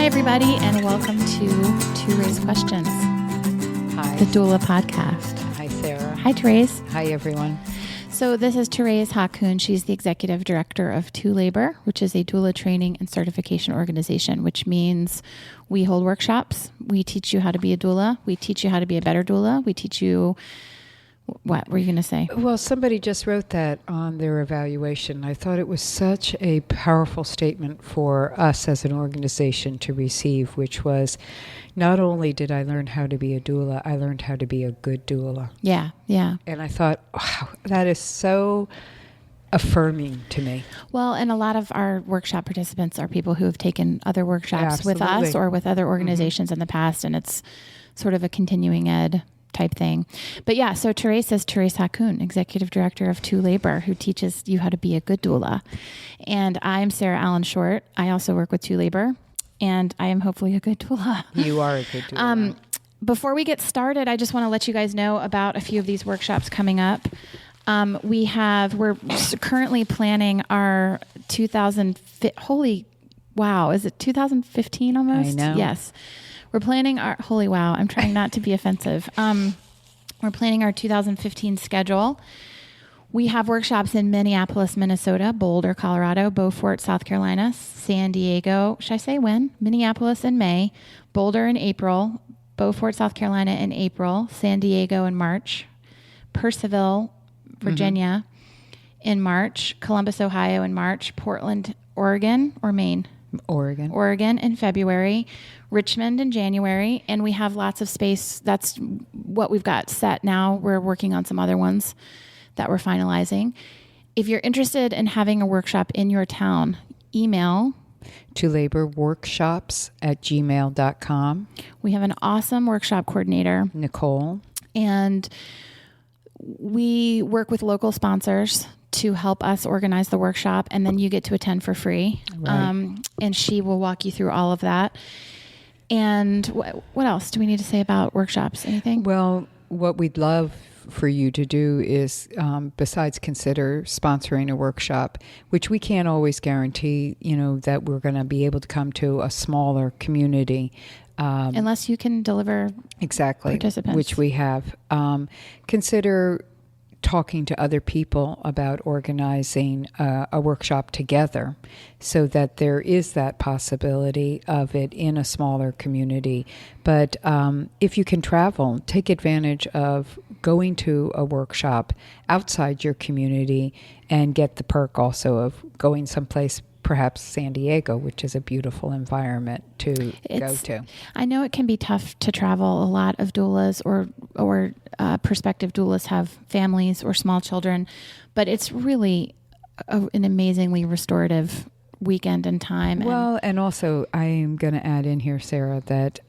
Hi, everybody, and welcome to ToRAISE Questions, Hi. the doula podcast. Hi, Sarah. Hi, Thérèse. Hi, everyone. So this is Thérèse Hakoon. She's the executive director of ToLabor, which is a doula training and certification organization, which means we hold workshops. We teach you how to be a doula. We teach you how to be a better doula. We teach you... What were you going to say? Well, somebody just wrote that on their evaluation. I thought it was such a powerful statement for us as an organization to receive, which was, not only did I learn how to be a doula, I learned how to be a good doula. Yeah. And I thought, wow, that is so affirming to me. Well, and a lot of our workshop participants are people who have taken other workshops with us or with other organizations in the past, and it's sort of a continuing ed type thing. But yeah, so Thérèse is Thérèse Hakoon, executive director of ToLabor, who teaches you how to be a good doula. And I'm Sarah Allen Short. I also work with ToLabor, and I am hopefully a good doula. You are a good doula. Before we get started, I just want to let you guys know about a few of these workshops coming up. We're currently planning our 2015, is it 2015 almost? I know. Yes. We're planning our, I'm trying not to be offensive. We're planning our 2015 schedule. We have workshops in Minneapolis, Minnesota, Boulder, Colorado, Beaufort, South Carolina, San Diego. Should I say when? Minneapolis in May, Boulder in April, Beaufort, South Carolina in April, San Diego in March, Purcellville, Virginia in March, Columbus, Ohio in March, Portland, Oregon or Maine? Oregon in February, Richmond in January, and we have lots of space. That's what we've got set now. We're working on some other ones that we're finalizing. If you're interested in having a workshop in your town, email ToLaborWorkshops@gmail.com. We have an awesome workshop coordinator, Nicole, and we work with local sponsors to help us organize the workshop, and then you get to attend for free. Right. And she will walk you through all of that. And what else do we need to say about workshops? Anything? Well, what we'd love for you to do is, besides consider sponsoring a workshop, which we can't always guarantee, that we're going to be able to come to a smaller community. Unless you can deliver participants. Which we have. Consider talking to other people about organizing a workshop together so that there is that possibility of it in a smaller community. But if you can travel, take advantage of going to a workshop outside your community and get the perk also of going someplace, perhaps San Diego, which is a beautiful environment to go to. I know it can be tough to travel. A lot of doulas or prospective doulas have families or small children, but it's really an amazingly restorative weekend and time. Well, and also I am going to add in here, Sarah, that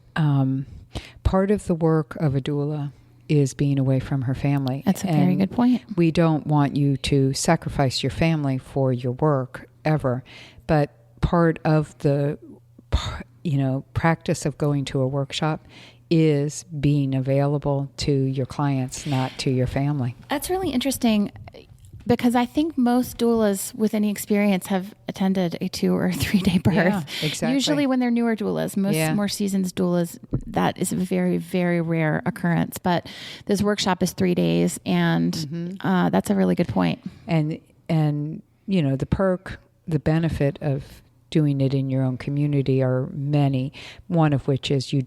part of the work of a doula is being away from her family. That's a very good point. We don't want you to sacrifice your family for your work ever, but part of the practice of going to a workshop is being available to your clients, not to your family. That's really interesting, because I think most doulas with any experience have attended a 2 or 3 day birth. Yeah, exactly. Usually when they're newer doulas, more seasoned doulas, that is a very, very rare occurrence. But this workshop is 3 days, and that's a really good point. And the perk, the benefit of doing it in your own community are many. One of which is you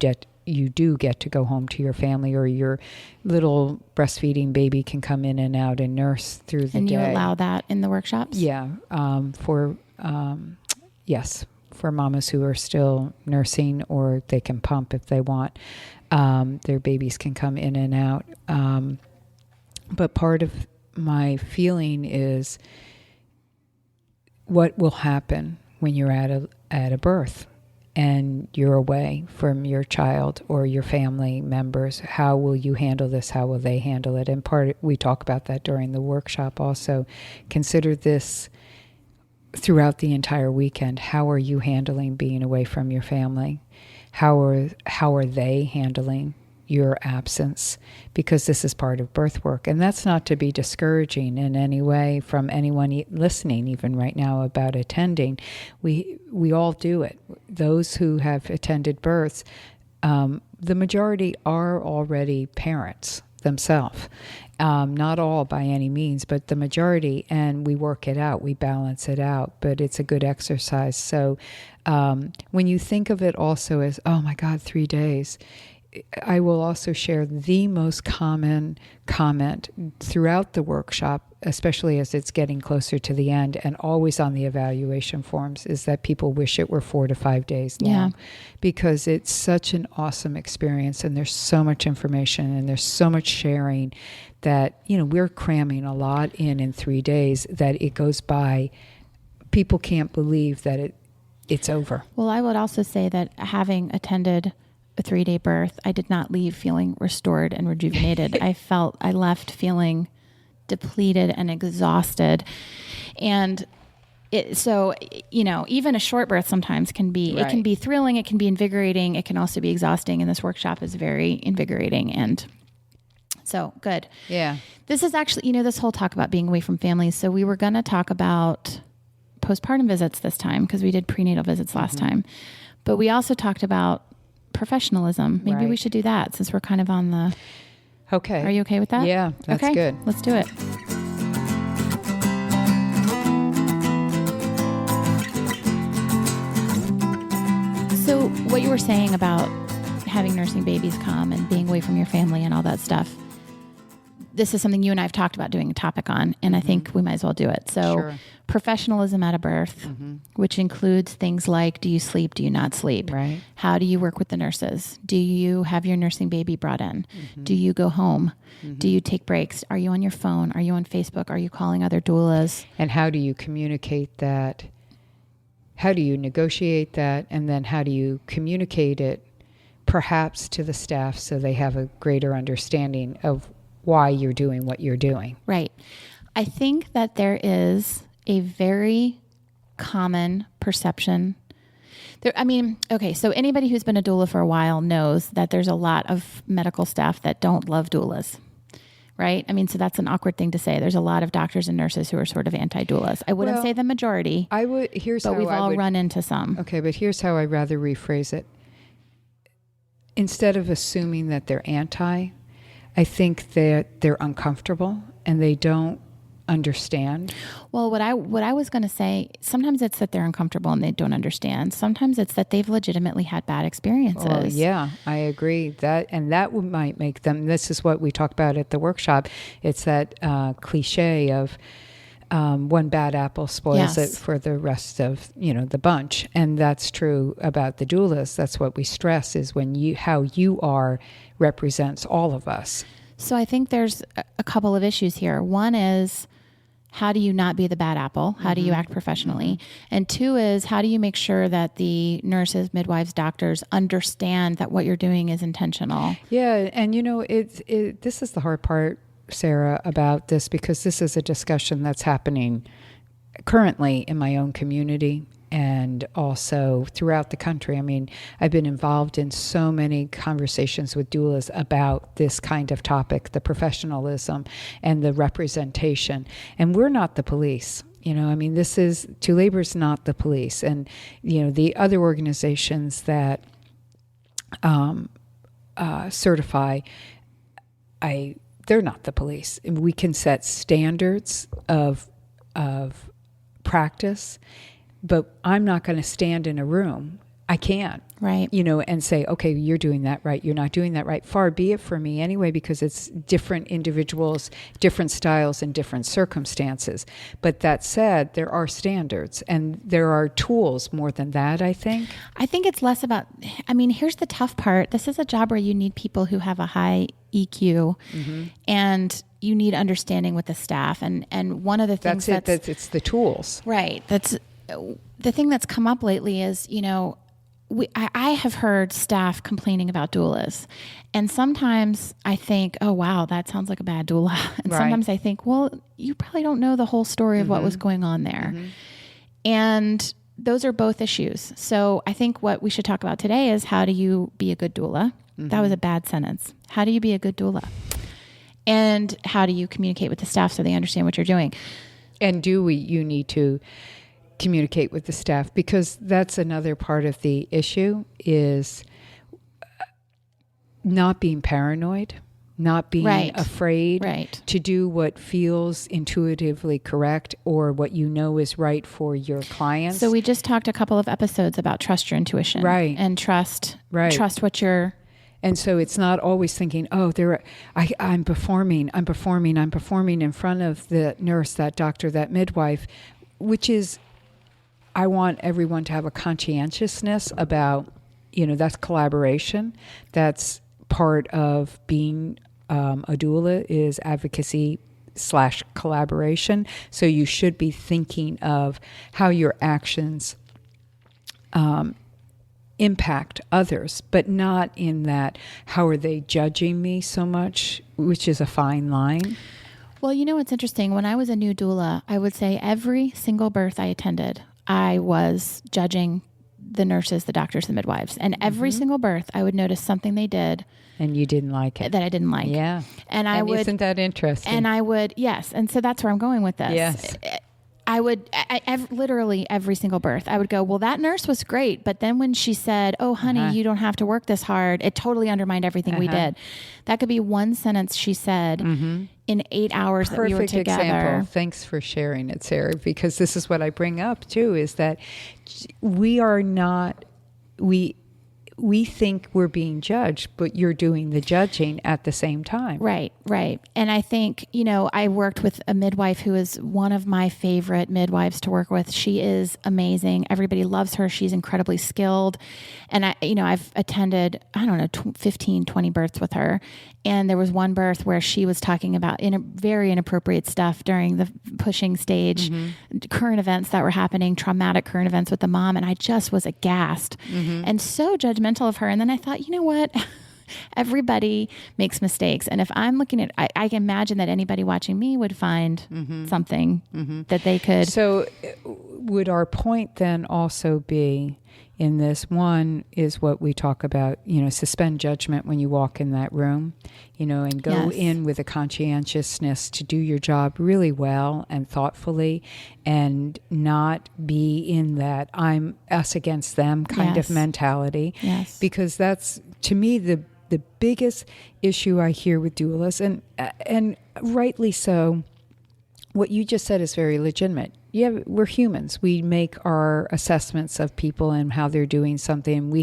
do get to go home to your family, or your little breastfeeding baby can come in and out and nurse through the day. And you allow that in the workshops? Yeah. For mamas who are still nursing, or they can pump if they want. Their babies can come in and out. But part of my feeling is what will happen when you're at a birth and you're away from your child or your family members. How will you handle this? How will they handle it? And we talk about that during the workshop also. Consider this throughout the entire weekend. How are you handling being away from your family? How are they handling your absence, because this is part of birth work. And that's not to be discouraging in any way from anyone listening, even right now, about attending. We all do it. Those who have attended births, the majority are already parents themselves. Not all by any means, but the majority, and we work it out, we balance it out, but it's a good exercise. So when you think of it also as, oh my God, 3 days, I will also share the most common comment throughout the workshop, especially as it's getting closer to the end and always on the evaluation forms, is that people wish it were 4 to 5 days long, because it's such an awesome experience and there's so much information and there's so much sharing that, we're cramming a lot in 3 days that it goes by. People can't believe that it's over. Well, I would also say that having attended a 3-day birth, I did not leave feeling restored and rejuvenated. I left feeling depleted and exhausted. And even a short birth sometimes can be, It can be thrilling, it can be invigorating, it can also be exhausting. And this workshop is very invigorating. And so good. Yeah. This is actually, this whole talk about being away from families. So we were going to talk about postpartum visits this time because we did prenatal visits last time. But we also talked about professionalism. Maybe we should do that since we're kind of on the... Okay. Are you okay with that? Yeah, that's good. Let's do it. So what you were saying about having nursing babies come and being away from your family and all that stuff, this is something you and I have talked about doing a topic on, and I think we might as well do it. So professionalism at a birth, which includes things like, do you sleep? Do you not sleep? Right. How do you work with the nurses? Do you have your nursing baby brought in? Do you go home? Do you take breaks? Are you on your phone? Are you on Facebook? Are you calling other doulas? And how do you communicate that? How do you negotiate that? And then how do you communicate it perhaps to the staff so they have a greater understanding of why you're doing what you're doing? Right. I think that there is a very common perception. So anybody who's been a doula for a while knows that there's a lot of medical staff that don't love doulas, right? So that's an awkward thing to say. There's a lot of doctors and nurses who are sort of anti-doulas. I wouldn't say the majority. But we've all run into some. Okay, but here's how I'd rather rephrase it. Instead of assuming that they're anti, I think that they're uncomfortable and they don't understand. Well, what I was going to say, sometimes it's that they're uncomfortable and they don't understand. Sometimes it's that they've legitimately had bad experiences. Oh, yeah, I agree. That might make them, this is what we talked about at the workshop. It's that cliche of one bad apple spoils it for the rest of, the bunch. And that's true about the doulas. That's what we stress, is how you are represents all of us. So I think there's a couple of issues here. One is, how do you not be the bad apple? How do you act professionally? And two is, how do you make sure that the nurses, midwives, doctors understand that what you're doing is intentional? Yeah. And this is the hard part, Sarah, about this, because this is a discussion that's happening currently in my own community and also throughout the country. I've been involved in so many conversations with doulas about this kind of topic, the professionalism and the representation. And we're not the police. This is, To Labor's not the police. And, the other organizations that certify, they're not the police. We can set standards of practice, but I'm not going to stand in a room. I can't. Right. And say, okay, you're doing that right. You're not doing that right. Far be it for me anyway, because it's different individuals, different styles, and different circumstances. But that said, there are standards and there are tools more than that, I think. I think it's less about, here's the tough part. This is a job where you need people who have a high EQ and you need understanding with the staff. And one of the things it's the tools. Right. That's the thing that's come up lately is, I have heard staff complaining about doulas, and sometimes I think, oh, wow, that sounds like a bad doula. And sometimes I think, well, you probably don't know the whole story of what was going on there. And those are both issues. So I think what we should talk about today is, how do you be a good doula? That was a bad sentence. How do you be a good doula? And how do you communicate with the staff so they understand what you're doing? And you need to communicate with the staff, because that's another part of the issue, is not being paranoid, not being afraid to do what feels intuitively correct or what you know is right for your clients. So we just talked a couple of episodes about trust your intuition, and trust what you're. And so it's not always thinking, oh, I'm performing in front of the nurse, that doctor, that midwife, which is, I want everyone to have a conscientiousness about, that's collaboration. That's part of being a doula, is advocacy / collaboration. So you should be thinking of how your actions impact others, but not in that, how are they judging me so much, which is a fine line. Well, what's interesting, when I was a new doula, I would say every single birth I attended, I was judging the nurses, the doctors, the midwives. And every single birth, I would notice something they did. And you didn't like it. That I didn't like. Yeah. And isn't that interesting? And I would, yes. And so that's where I'm going with this. Yes. I would, literally every single birth, I would go, well, that nurse was great. But then when she said, oh, honey, you don't have to work this hard, it totally undermined everything we did. That could be one sentence she said in 8 hours that we were together. Perfect example. Thanks for sharing it, Sarah, because this is what I bring up too, is that we think we're being judged, but you're doing the judging at the same time. Right. And I think, I worked with a midwife who is one of my favorite midwives to work with. She is amazing. Everybody loves her. She's incredibly skilled. And I've attended, 15, 20 births with her. And there was one birth where she was talking about very inappropriate stuff during the pushing stage, current events that were happening, traumatic current events with the mom. And I just was aghast and so judgmental of her. And then I thought, you know what? Everybody makes mistakes. And if I'm looking at, I can imagine that anybody watching me would find something that they could. So would our point then also be, in this one, is what we talk about, suspend judgment when you walk in that room, and go in with a conscientiousness to do your job really well and thoughtfully, and not be in that I'm us against them kind of mentality. Yes. Because that's, to me, the biggest issue I hear with doulas, and rightly so. What you just said is very legitimate. Yeah, we're humans. We make our assessments of people and how they're doing something.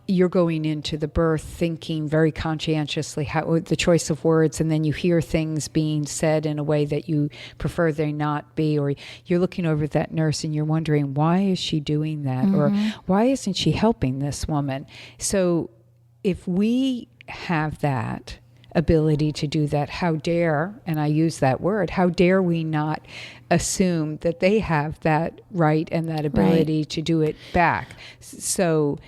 You're going into the birth thinking very conscientiously how the choice of words, and then you hear things being said in a way that you prefer they not be, or you're looking over at that nurse and you're wondering, why is she doing that? Or why isn't she helping this woman? So if we have that ability to do that, how dare, and I use that word, how dare we not assume that they have that right and that ability to do it back. So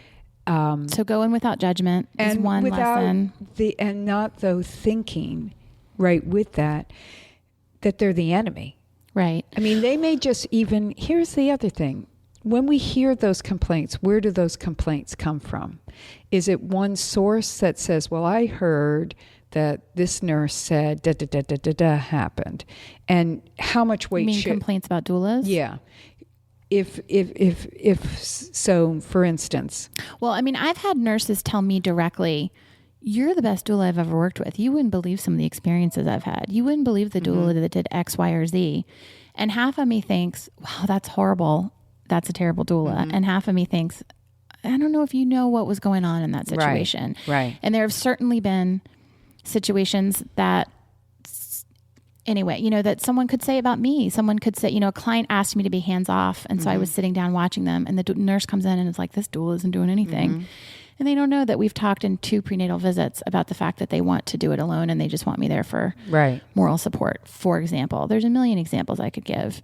go in without judgment is one lesson. And not though thinking, right, with that they're the enemy. Right. I mean, they may just even, here's the other thing. When we hear those complaints, where do those complaints come from? Is it one source that says, well, I heard that this nurse said da happened, and how much weight? You mean complaints about doulas? Yeah. If so, for instance. Well, I mean, I've had nurses tell me directly, you're the best doula I've ever worked with. You wouldn't believe some of the experiences I've had. You wouldn't believe the doula that did X, Y, or Z. And half of me thinks, wow, that's horrible. That's a terrible doula. And half of me thinks, I don't know if you know what was going on in that situation. Right. And there have certainly been situations that, anyway, that someone could say about me. Someone could say, a client asked me to be hands off. And so I was sitting down watching them, and the nurse comes in and is like, this doula isn't doing anything. And they don't know that we've talked in 2 prenatal visits about the fact that they want to do it alone and they just want me there for moral support, for example. There's a million examples I could give.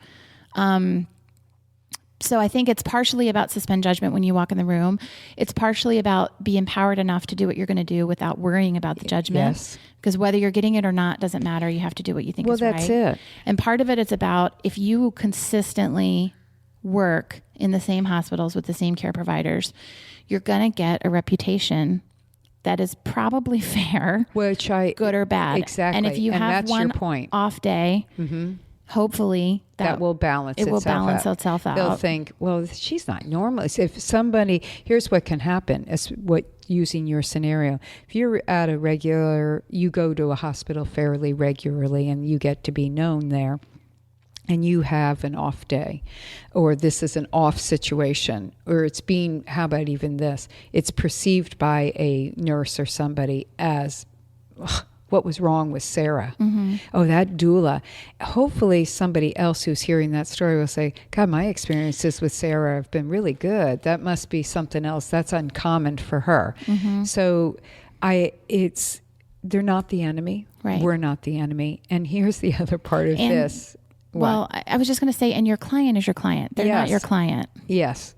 So I think it's partially about suspend judgment when you walk in the room. It's partially about be empowered enough to do what you're going to do without worrying about the judgment. Yes. Because whether you're getting it or not doesn't matter. You have to do what you think is right. Well, that's it. And part of it is about, if you consistently work in the same hospitals with the same care providers, you're going to get a reputation that is probably fair, good or bad. Exactly. And if you have one off day, hopefully that will balance itself out. They'll think, well, she's not normal. If somebody, here's what can happen, using your scenario. If you're you go to a hospital fairly regularly and you get to be known there, and you have an off day, or this is an off situation, or how about even this? It's perceived by a nurse or somebody as, what was wrong with Sarah? Oh, that doula. Hopefully somebody else who's hearing that story will say, God, my experiences with Sarah have been really good. That must be something else. That's uncommon for her. So they're not the enemy. Right. We're not the enemy. And here's the other part of this. Well, I was just going to say, and your client is your client. They're not your client. Yes.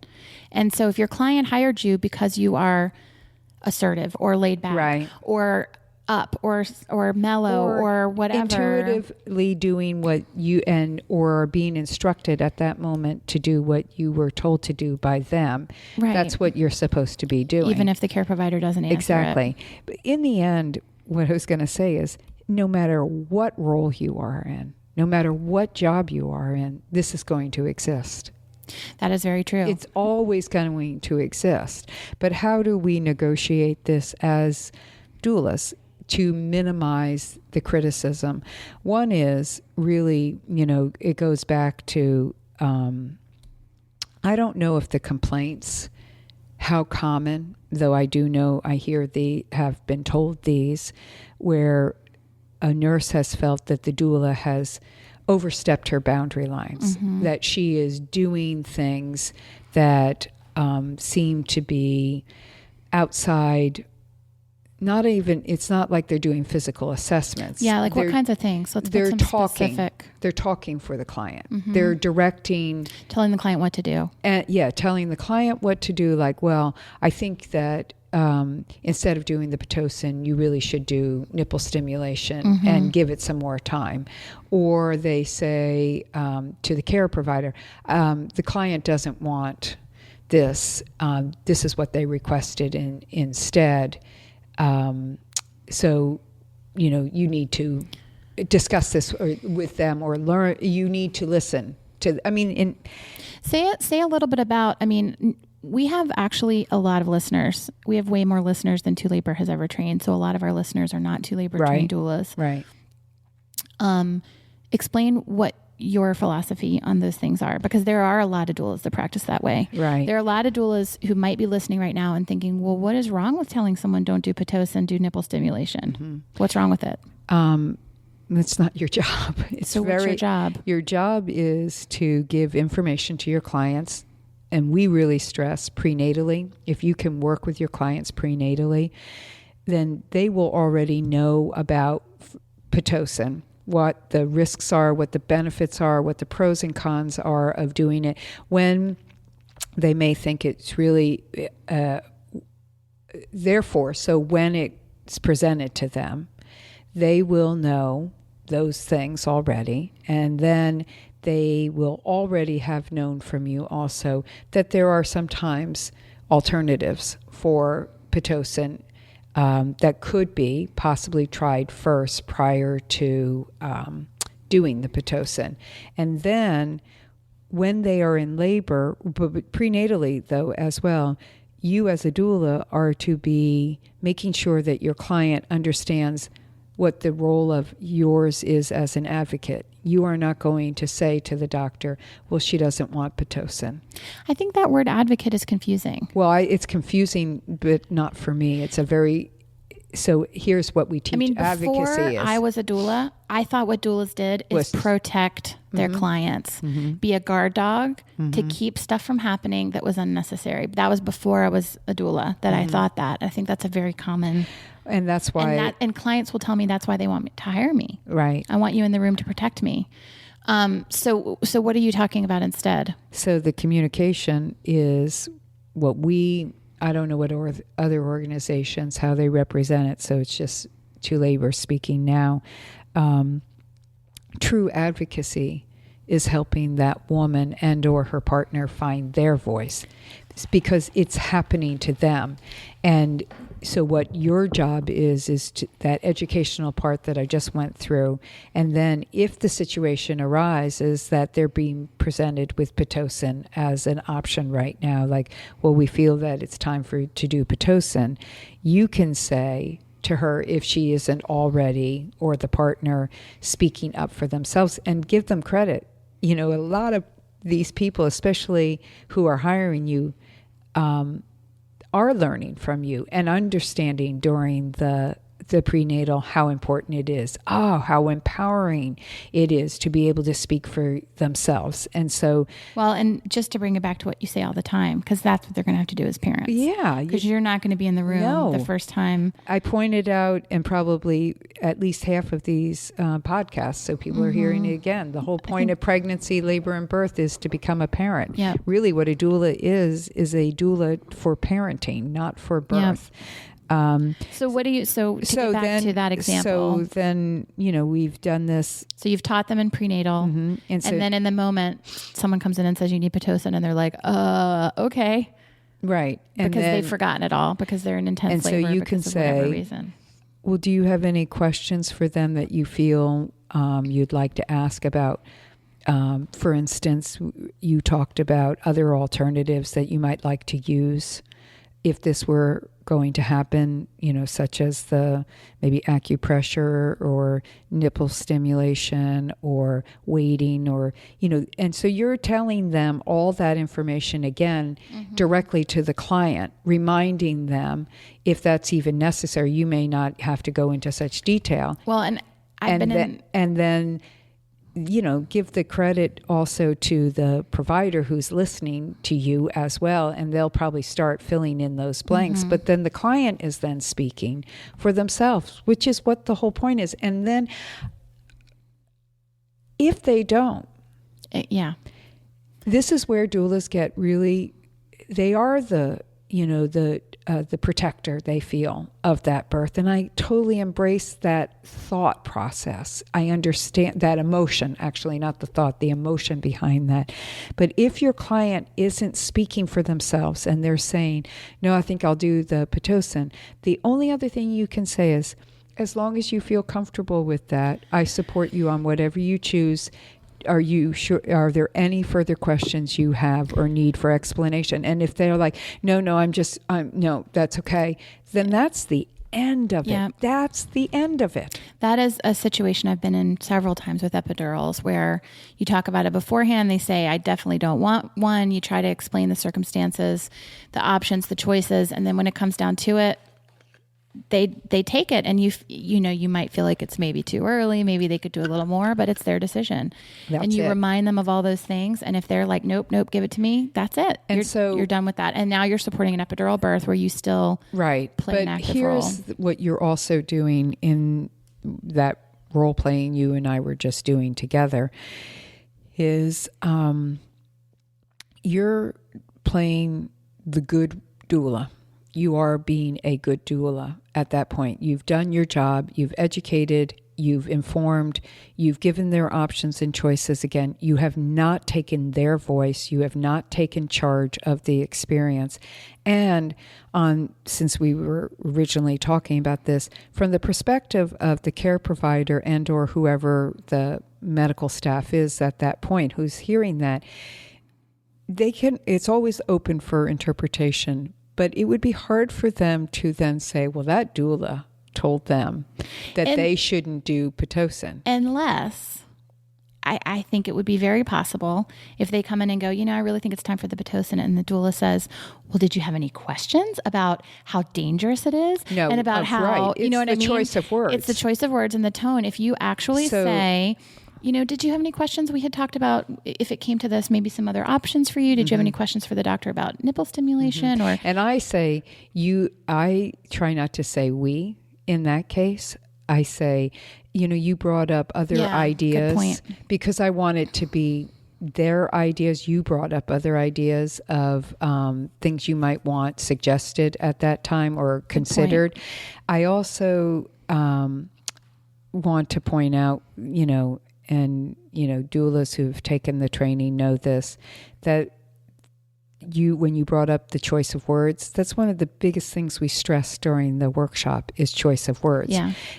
And so if your client hired you because you are assertive or laid back, right, or up or mellow or whatever, intuitively doing what or being instructed at that moment to do what you were told to do by them, right, that's what you're supposed to be doing. Even if the care provider doesn't answer exactly. it. But in the end, what I was going to say is, no matter what role you are in, no matter what job you are in, this is going to exist. That is very true. It's always going to exist. But how do we negotiate this as doulas to minimize the criticism? One is really, it goes back to, I don't know if the complaints, how common, though I do know, I have been told these, where a nurse has felt that the doula has overstepped her boundary lines, that she is doing things that seem to be outside. It's not like they're doing physical assessments. Yeah, like what kinds of things? Let's put some specific. They're talking for the client. They're directing. Telling the client what to do. Telling the client what to do. Like, well, I think that instead of doing the Pitocin, you really should do nipple stimulation and give it some more time. Or they say to the care provider, the client doesn't want this. This is what they requested instead. So, you need to discuss this with them or learn. You need to listen to. Say a little bit about. We have actually a lot of listeners. We have way more listeners than Two Labor has ever trained. So a lot of our listeners are not Two Labor trained doulas. Right. Explain what your philosophy on those things are, because there are a lot of doulas that practice that way. Right. There are a lot of doulas who might be listening right now and thinking, well, what is wrong with telling someone don't do Pitocin, do nipple stimulation? What's wrong with it? It's not your job. What's your job? Your job is to give information to your clients. And we really stress prenatally. If you can work with your clients prenatally, then they will already know about Pitocin, what the risks are, what the benefits are, what the pros and cons are of doing it. When they may think it's really, therefore, so when it's presented to them, they will know those things already. And then they will already have known from you also that there are sometimes alternatives for Pitocin that could be possibly tried first prior to doing the Pitocin. And then when they are in labor, but prenatally though as well, you as a doula are to be making sure that your client understands what the role of yours is as an advocate. You are not going to say to the doctor, well, she doesn't want Pitocin. I think that word advocate is confusing. Well, it's confusing, but not for me. So here's what we teach advocacy is. Before I was a doula, I thought what doulas did is protect their clients, be a guard dog to keep stuff from happening that was unnecessary. That was before I was a doula that I thought that. I think that's a very common. And that's why. And clients will tell me that's why they want me to hire me. Right. I want you in the room to protect me. So what are you talking about instead? So the communication is what I don't know what other organizations, how they represent it. So it's just Two Labor speaking now. True advocacy is helping that woman and or her partner find their voice. It's because it's happening to them. And so what your job is that educational part that I just went through. And then if the situation arises that they're being presented with Pitocin as an option right now, like, well, we feel that it's time to do Pitocin, you can say to her, if she isn't already, or the partner, speaking up for themselves, and give them credit. A lot of these people, especially who are hiring you, are learning from you and understanding during the prenatal how important it is. How empowering it is to be able to speak for themselves. And so... Well, and just to bring it back to what you say all the time, because that's what they're going to have to do as parents. Yeah. Because you're not going to be in the room the first time. I pointed out, and probably at least half of these podcasts, so people are hearing it again. The whole point of pregnancy, labor, and birth is to become a parent. Yep. Really what a doula is a doula for parenting, not for birth. Yep. So what do you, to get back to that example. So then, we've done this. So you've taught them in prenatal, and then in the moment someone comes in and says you need Pitocin, and they're like, okay. Right. And because they've forgotten it all, because they're in intense labor. And so you can say, whatever reason. Well, do you have any questions for them that you feel you'd like to ask about? For instance, you talked about other alternatives that you might like to use if this were going to happen, such as the maybe acupressure or nipple stimulation or weighting or, and so you're telling them all that information again directly to the client, reminding them if that's even necessary. You may not have to go into such detail. Well, and then give the credit also to the provider who's listening to you as well, and they'll probably start filling in those blanks. But then the client is then speaking for themselves, which is what the whole point is. And then if they don't, this is where doulas get really, they are the protector, they feel, of that birth. And I totally embrace that thought process. I understand that emotion, actually, not the thought, the emotion behind that. But if your client isn't speaking for themselves and they're saying, no, I think I'll do the Pitocin, the only other thing you can say is, as long as you feel comfortable with that, I support you on whatever you choose. Are you sure? Are there any further questions you have or need for explanation? And if they're like, no, no, that's okay, then that's the end of it. That's the end of it. That is a situation I've been in several times with epidurals, where you talk about it beforehand. They say, I definitely don't want one. You try to explain the circumstances, the options, the choices. And then when it comes down to it, they take it, and you might feel like it's maybe too early, maybe they could do a little more, but it's their decision. And you remind them of all those things, and if they're like, nope, give it to me, that's it. And you're done with that. And now you're supporting an epidural birth where you still play an active role. But here's what you're also doing in that role playing you and I were just doing together is you're playing the good doula. You are being a good doula at that point. You've done your job. You've educated. You've informed. You've given their options and choices. Again, you have not taken their voice. You have not taken charge of the experience. And since we were originally talking about this, from the perspective of the care provider and or whoever the medical staff is at that point who's hearing that, it's always open for interpretation. But it would be hard for them to then say, well, that doula told them that they shouldn't do Pitocin. Unless, I think it would be very possible if they come in and go, I really think it's time for the Pitocin. And the doula says, well, did you have any questions about how dangerous it is? No, and about how, you know what I mean? It's the choice of words. It's the choice of words and the tone. If you actually say... did you have any questions? We had talked about, if it came to this, maybe some other options for you. Did you have any questions for the doctor about nipple stimulation? And I say, I try not to say we in that case. I say, you brought up other ideas. Good point. Because I want it to be their ideas. You brought up other ideas of things you might want suggested at that time or considered. I also want to point out, doulas who've taken the training know this, that when you brought up the choice of words, that's one of the biggest things we stress during the workshop is choice of words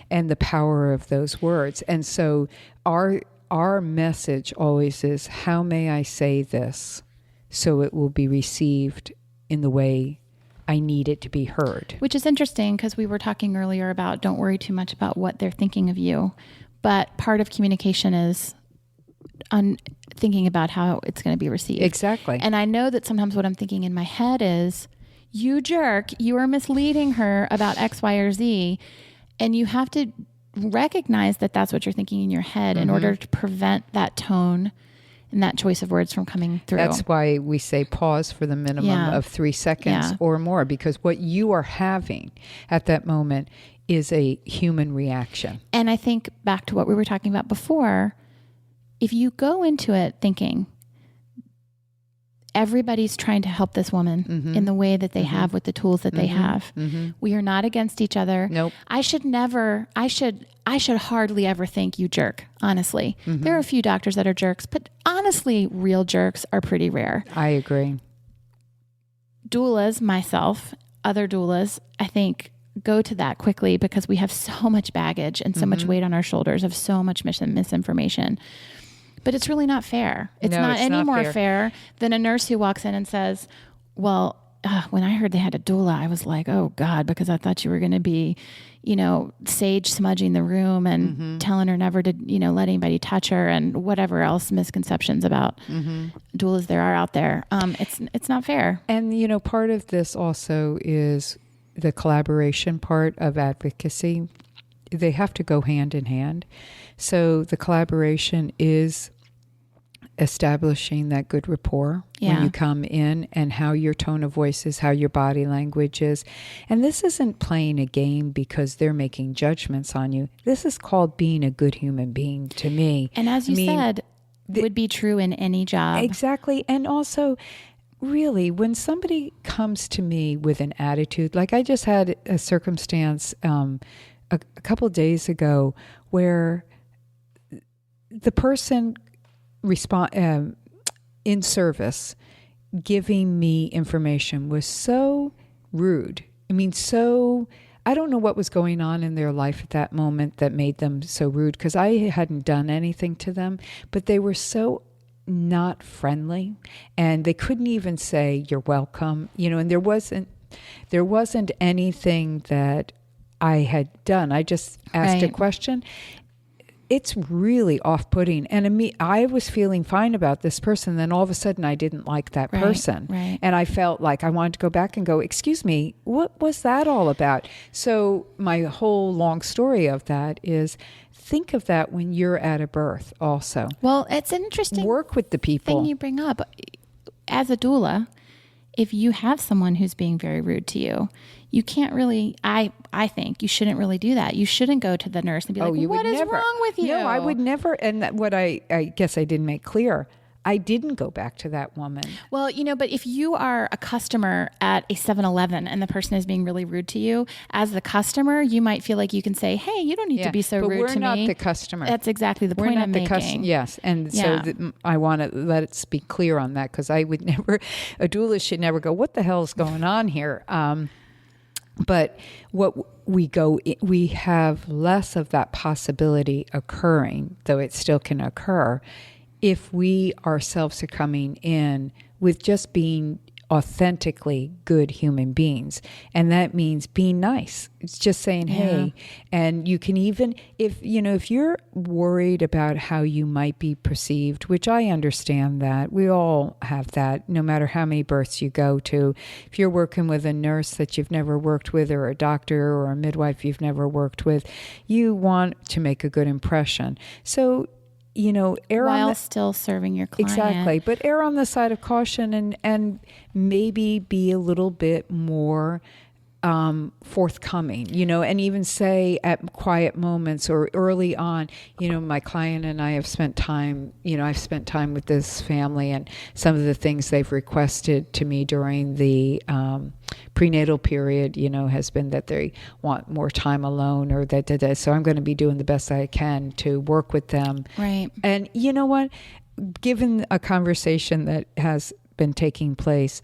and the power of those words. And so our message always is, how may I say this so it will be received in the way I need it to be heard? Which is interesting because we were talking earlier about don't worry too much about what they're thinking of you. But part of communication is thinking about how it's going to be received. Exactly. And I know that sometimes what I'm thinking in my head is, you jerk, you are misleading her about X, Y, or Z. And you have to recognize that that's what you're thinking in your head in order to prevent that tone and that choice of words from coming through. That's why we say pause for the minimum of 3 seconds or more, because what you are having at that moment is a human reaction. And I think back to what we were talking about before, if you go into it thinking everybody's trying to help this woman in the way that they have with the tools that they have. We are not against each other. Nope. I should hardly ever think you jerk, honestly. There are a few doctors that are jerks, but honestly, real jerks are pretty rare. I agree. Doulas, myself, other doulas, I think go to that quickly because we have so much baggage and so much weight on our shoulders of so much misinformation. But it's really not fair. It's not any more fair than a nurse who walks in and says, well, when I heard they had a doula, I was like, oh God, because I thought you were going to be, sage smudging the room and telling her never to, let anybody touch her and whatever else misconceptions about doulas there are out there. It's not fair. And, part of this also is the collaboration part of advocacy. They have to go hand in hand. So the collaboration is establishing that good rapport when you come in, and how your tone of voice is, how your body language is. And this isn't playing a game because they're making judgments on you. This is called being a good human being to me. And as you said, would be true in any job. Exactly. And also, really, when somebody comes to me with an attitude, like I just had a circumstance a couple of days ago where the person in service giving me information was so rude. I don't know what was going on in their life at that moment that made them so rude, because I hadn't done anything to them, but they were so not friendly, and they couldn't even say you're welcome, and there wasn't anything that I had done. I just asked a question. It's really off-putting. And I was feeling fine about this person. Then all of a sudden I didn't like that person. Right. And I felt like I wanted to go back and go, excuse me, what was that all about? So my whole long story of that is, think of that when you're at a birth also. Well, it's an interesting work with the people. Thing you bring up. As a doula, if you have someone who's being very rude to you, you can't really, I think you shouldn't really do that. You shouldn't go to the nurse and be like, what is wrong with you? No, I would never. And what I guess I didn't make clear, I didn't go back to that woman. Well, but if you are a customer at a 7-Eleven and the person is being really rude to you, as the customer, you might feel like you can say, hey, you don't need to be so rude to me. But we're not the customer. That's exactly the point I'm making. Yes. And so I want to let it be clear on that, because I would never, a doula should never go, what the hell is going on here? But we have less of that possibility occurring, though it still can occur, if we ourselves are coming in with just being authentically good human beings. And that means being nice. It's just saying, hey, and you can even, if you're worried about how you might be perceived, which I understand that, we all have that, no matter how many births you go to. If you're working with a nurse that you've never worked with, or a doctor or a midwife you've never worked with, you want to make a good impression. So, while still serving your client. Exactly. But err on the side of caution, and maybe be a little bit more forthcoming, and even say at quiet moments or early on, my client and I have spent time, I've spent time with this family, and some of the things they've requested to me during the prenatal period, has been that they want more time alone or that. So I'm going to be doing the best I can to work with them. Right. And you know what? Given a conversation that has been taking place,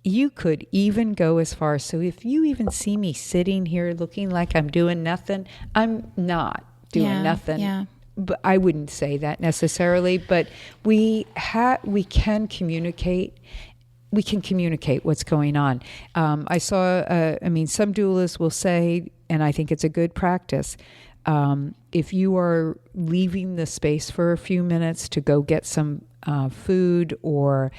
you could even go as far. So if you even see me sitting here looking like I'm doing nothing, I'm not doing nothing. Yeah. But I wouldn't say that necessarily. But we can communicate. We can communicate what's going on. I saw. Some doulas will say, and I think it's a good practice. If you are leaving the space for a few minutes to go get some food, or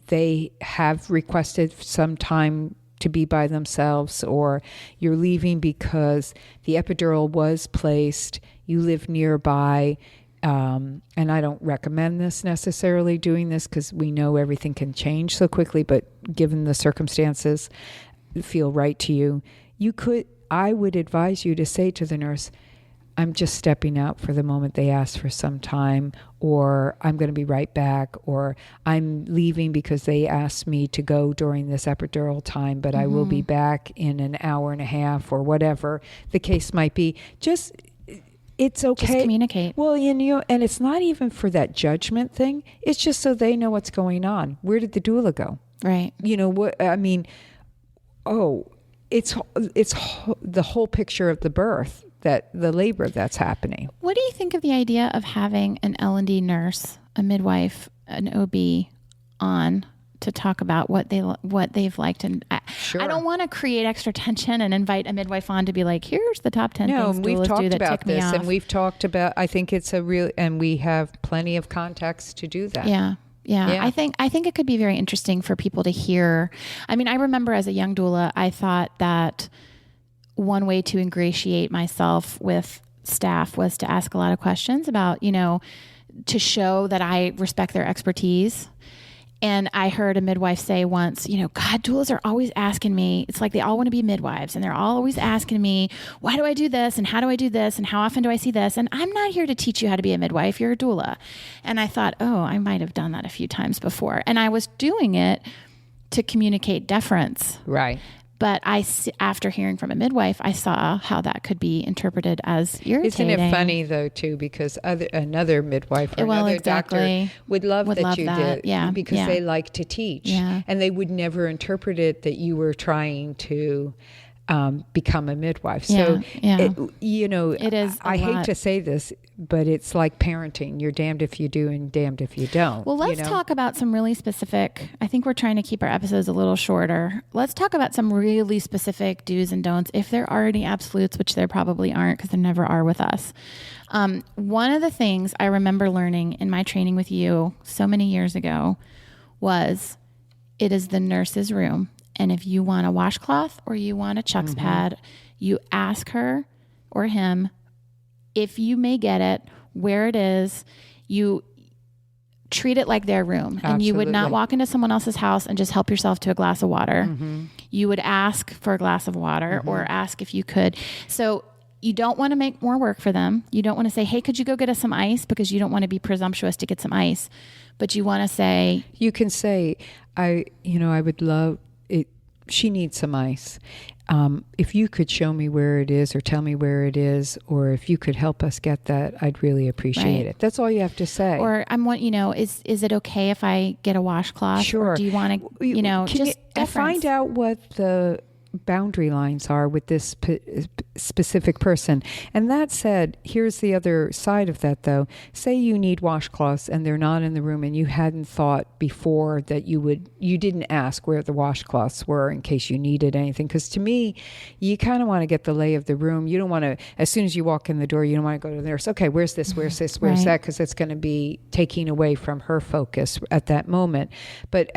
they have requested some time to be by themselves, or you're leaving because the epidural was placed, you live nearby, and I don't recommend this necessarily, doing this, because we know everything can change so quickly, but given the circumstances feel right to you, I would advise you to say to the nurse, I'm just stepping out for the moment they asked for some time, or I'm going to be right back, or I'm leaving because they asked me to go during this epidural time, but I will be back in an hour and a half, or whatever the case might be. It's okay. Just communicate. Well, and it's not even for that judgment thing. It's just so they know what's going on. Where did the doula go? Right. It's the whole picture of the birth, that the labor that's happening. What do you think of the idea of having an L&D nurse, a midwife, an OB on to talk about what they've liked? And Sure. I don't want to create extra tension and invite a midwife on to be like, here's the top 10 things we've doulas talked do that about tick me this, off. and we've talked about. I think it's and we have plenty of contacts to do that. Yeah. I think it could be very interesting for people to hear. I mean, I remember as a young doula, I thought that one way to ingratiate myself with staff was to ask a lot of questions about, to show that I respect their expertise. And I heard a midwife say once, God, doulas are always asking me, it's like they all want to be midwives, and they're all always asking me, why do I do this? And how do I do this? And how often do I see this? And I'm not here to teach you how to be a midwife. You're a doula. And I thought, I might have done that a few times before. And I was doing it to communicate deference. Right. But after hearing from a midwife, I saw how that could be interpreted as irritating. Isn't it funny, though, too, because another midwife or another doctor would love that you did. Yeah. Because they like to teach. Yeah. And they would never interpret it that you were trying to become a midwife. So, it is I hate to say this, but it's like parenting. You're damned if you do and damned if you don't. Well, let's talk about some really specific, I think we're trying to keep our episodes a little shorter. Let's talk about some really specific do's and don'ts. If there are any absolutes, which there probably aren't because there never are with us. One of the things I remember learning in my training with you so many years ago was it is the nurse's room. And if you want a washcloth or you want a Chuck's pad, you ask her or him if you may get it, where it is. You treat it like their room. Absolutely. And you would not walk into someone else's house and just help yourself to a glass of water. You would ask for a glass of water or ask if you could. So you don't want to make more work for them. You don't want to say, hey, could you go get us some ice? Because you don't want to be presumptuous to get some ice. But you want to say... You can say, I would love... She needs some ice. If you could show me where it is or tell me where it is, or if you could help us get that, I'd really appreciate it. That's all you have to say. Or is it okay if I get a washcloth? Sure. Or do you want to, just find out what the boundary lines are with this specific person. And that said, here's the other side of that, though. Say you need washcloths and they're not in the room, and you hadn't thought before that you didn't ask where the washcloths were in case you needed anything. Because to me, you kind of want to get the lay of the room. You don't want to, as soon as you walk in the door, you don't want to go to the nurse. Okay, where's this? Where's this? Where's that? Because it's going to be taking away from her focus at that moment. But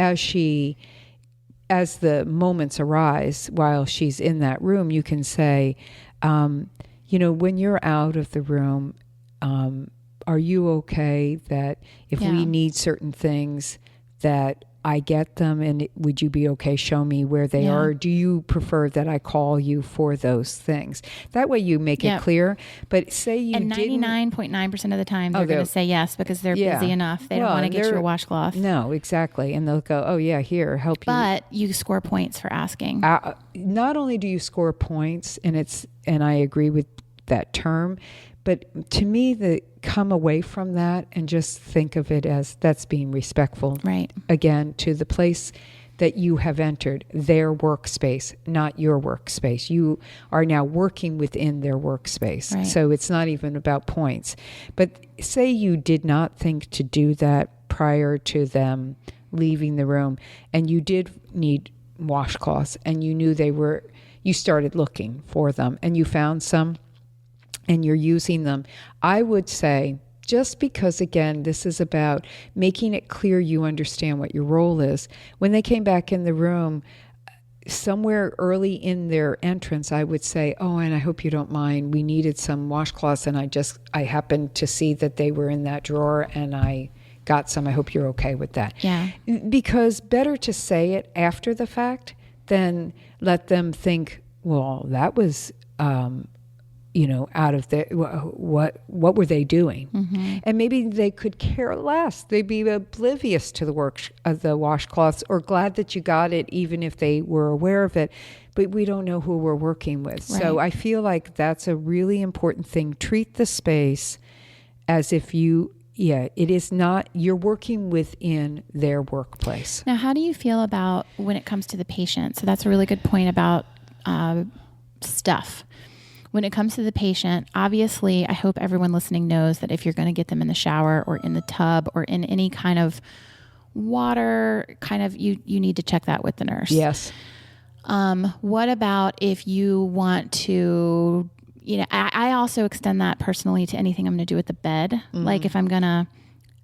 as the moments arise while she's in that room, you can say, when you're out of the room, are you okay that if we need certain things that I get them, and would you be okay? Show me where they are. Do you prefer that I call you for those things? That way you make it clear. But say you and 99.9% of the time they're going to say yes because they're busy enough. They don't want to get you a washcloth. No, exactly. And they'll go, oh yeah, here, help you. But you score points for asking. Not only do you score points, and I agree with that term, but to me, come away from that and just think of it as that's being respectful. Right. Again, to the place that you have entered, their workspace, not your workspace. You are now working within their workspace. Right. So it's not even about points. But say you did not think to do that prior to them leaving the room, and you did need washcloths, and you knew you started looking for them, and you found some, and you're using them. I would say, just because, again, this is about making it clear you understand what your role is. When they came back in the room, somewhere early in their entrance, I would say, oh, and I hope you don't mind, we needed some washcloths, and I happened to see that they were in that drawer, and I got some. I hope you're okay with that. Yeah. Because better to say it after the fact than let them think, well, that was... out of the what were they doing? Mm-hmm. And maybe they could care less. They'd be oblivious to the work of the washcloths, or glad that you got it, even if they were aware of it. But we don't know who we're working with. Right. So I feel like that's a really important thing. Treat the space as if it is not, you're working within their workplace. Now, how do you feel about when it comes to the patient? So that's a really good point about stuff. When it comes to the patient, obviously, I hope everyone listening knows that if you're going to get them in the shower or in the tub or in any kind of water, you need to check that with the nurse. Yes. What about if you want to, I also extend that personally to anything I'm going to do with the bed. Mm-hmm. Like if